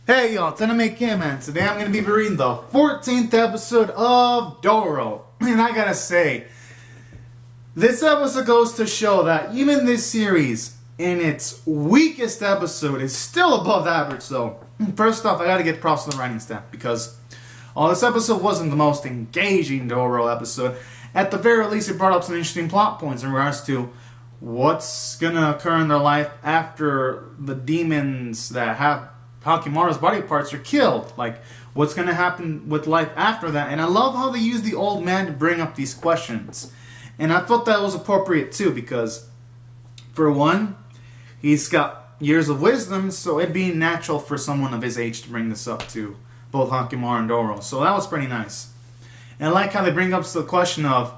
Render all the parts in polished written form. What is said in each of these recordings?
Hey y'all, it's Anime Kim, and today I'm going to be reading the 14th episode of Dororo. And I gotta say, this episode goes to show that even this series, in its weakest episode, is still above average. So, first off, I gotta get props to the writing staff, because while this episode wasn't the most engaging Dororo episode, at the very least it brought up some interesting plot points in regards to what's gonna occur in their life after the demons that have Hakimaru's body parts are killed. Like, what's going to happen with life after that? And I love how they use the old man to bring up these questions. And I thought that was appropriate too, because for one, he's got years of wisdom, so it'd be natural for someone of his age to bring this up to both Hakimaru and Dororo. So that was pretty nice. And I like how they bring up the question of,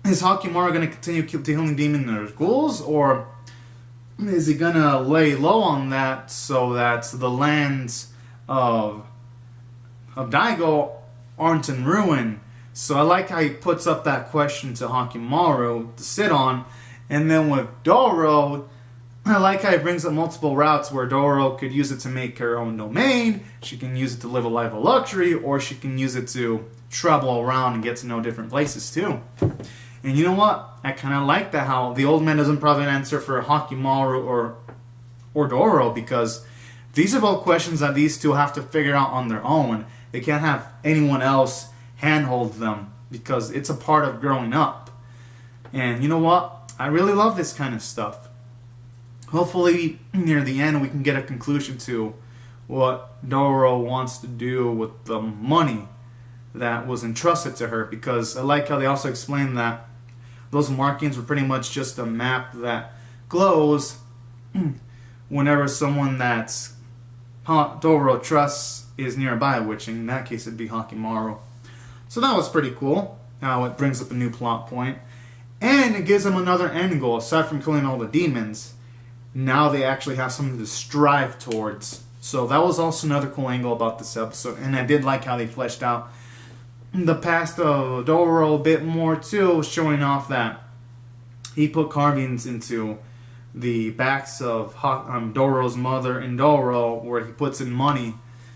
is Hakimaru going to continue killing demons in their schools, or is he gonna lay low on that so that the lands of Daigo aren't in ruin? So I like how he puts up that question to Hakimaru to sit on. And then with Dororo, I like how he brings up multiple routes where Dororo could use it to make her own domain, she can use it to live a life of luxury, or she can use it to travel around and get to know different places too. And you know what? I kind of like that, how the old man doesn't probably answer for Hakimaru or Dororo, because these are both questions that these two have to figure out on their own. They can't have anyone else handhold them, because it's a part of growing up. And you know what? I really love this kind of stuff. Hopefully, near the end, we can get a conclusion to what Dororo wants to do with the money that was entrusted to her, because I like how they also explain that those markings were pretty much just a map that glows whenever someone that's Dororo trusts is nearby, which in that case it'd be Hakimaru. So that was pretty cool, how it brings up a new plot point. And it gives them another end goal. Aside from killing all the demons, now they actually have something to strive towards. So that was also another cool angle about this episode. And I did like how they fleshed out the past of Dororo a bit more too, showing off that he put carvings into the backs of Dororo's mother and Dororo, where he puts in money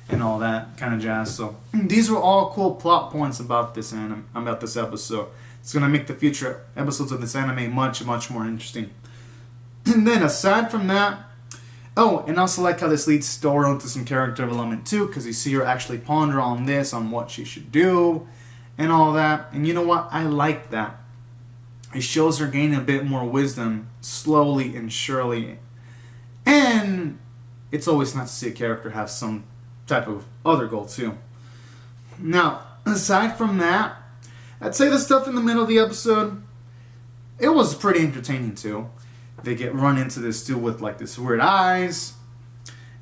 and all that kind of jazz. So these were all cool plot points about this episode. It's gonna make the future episodes of this anime much more interesting. And then aside from that, oh, and I also like how this leads Dororo into some character development too, because you see her actually ponder on this, on what she should do, and all that. And you know what? I like that. It shows her gaining a bit more wisdom, slowly and surely. And it's always nice to see a character have some type of other goal too. Now, aside from that, I'd say the stuff in the middle of the episode, it was pretty entertaining too. They get run into this dude with like this weird eyes,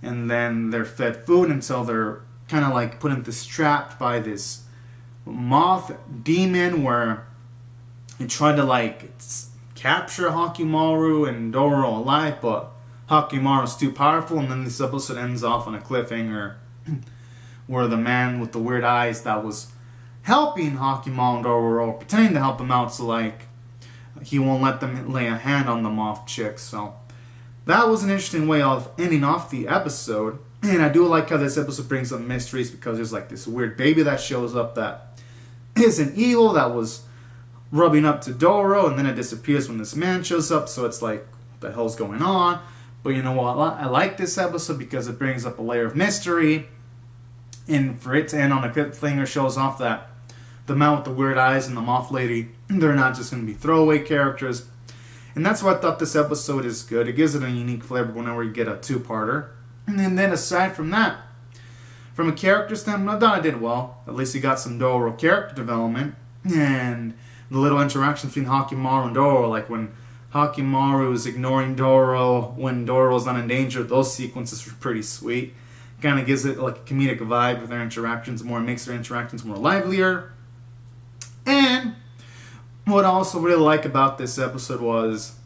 and then they're fed food until they're kind of like put in this trap by this moth demon, where he tried to like capture Hakimaru and Dororo alive, but Hakimaru's too powerful. And then this episode ends off on a cliffhanger where the man with the weird eyes that was helping Hakimaru and Dororo, pretending to help him out, so like he won't let them lay a hand on the moth chick. So that was an interesting way of ending off the episode. And I do like how this episode brings up mysteries, because there's like this weird baby that shows up that is an evil that was rubbing up to Dororo, and then it disappears when this man shows up. So it's like, what the hell's going on? But you know what? I like this episode because it brings up a layer of mystery. And for it to end on a cliffhanger shows off that the man with the weird eyes and the moth lady, they're not just going to be throwaway characters. And that's why I thought this episode is good. It gives it a unique flavor whenever you get a two-parter. And then aside from that, from a character standpoint, I thought I did well. At least you got some Dororo character development. And the little interactions between Hakimaru and Dororo, like when Hakimaru is ignoring Dororo when Dororo's not in danger, those sequences were pretty sweet. Kind of gives it like a comedic vibe with their interactions more, makes their interactions more livelier. And what I also really like about this episode was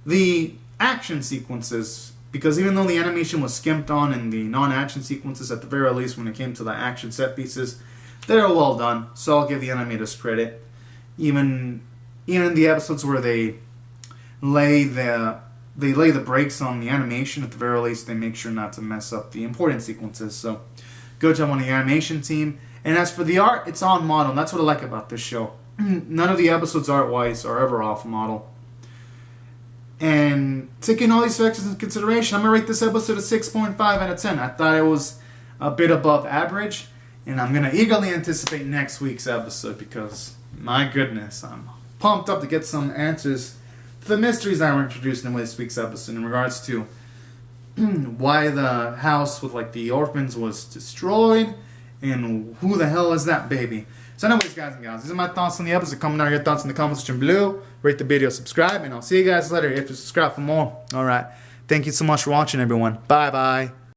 the action sequences, because even though the animation was skimped on in the non-action sequences, at the very least when it came to the action set pieces, they were well done. So I'll give the animators credit. Even in the episodes where they lay the they lay the brakes on the animation. At the very least, they make sure not to mess up the important sequences. So, good job on the animation team. And as for the art, it's on model. And that's what I like about this show. None of the episodes art-wise are ever off model. And taking all these factors into consideration, I'm going to rate this episode a 6.5 out of 10. I thought it was a bit above average. And I'm going to eagerly anticipate next week's episode because, my goodness, I'm pumped up to get some answers to the mysteries that were introduced in this week's episode in regards to why the house with like the orphans was destroyed and who the hell is that baby. So anyways, guys and gals, these are my thoughts on the episode. Comment down your thoughts in the comment section below. Rate the video, subscribe, and I'll see you guys later. You have to subscribe for more. Alright. Thank you so much for watching, everyone. Bye-bye.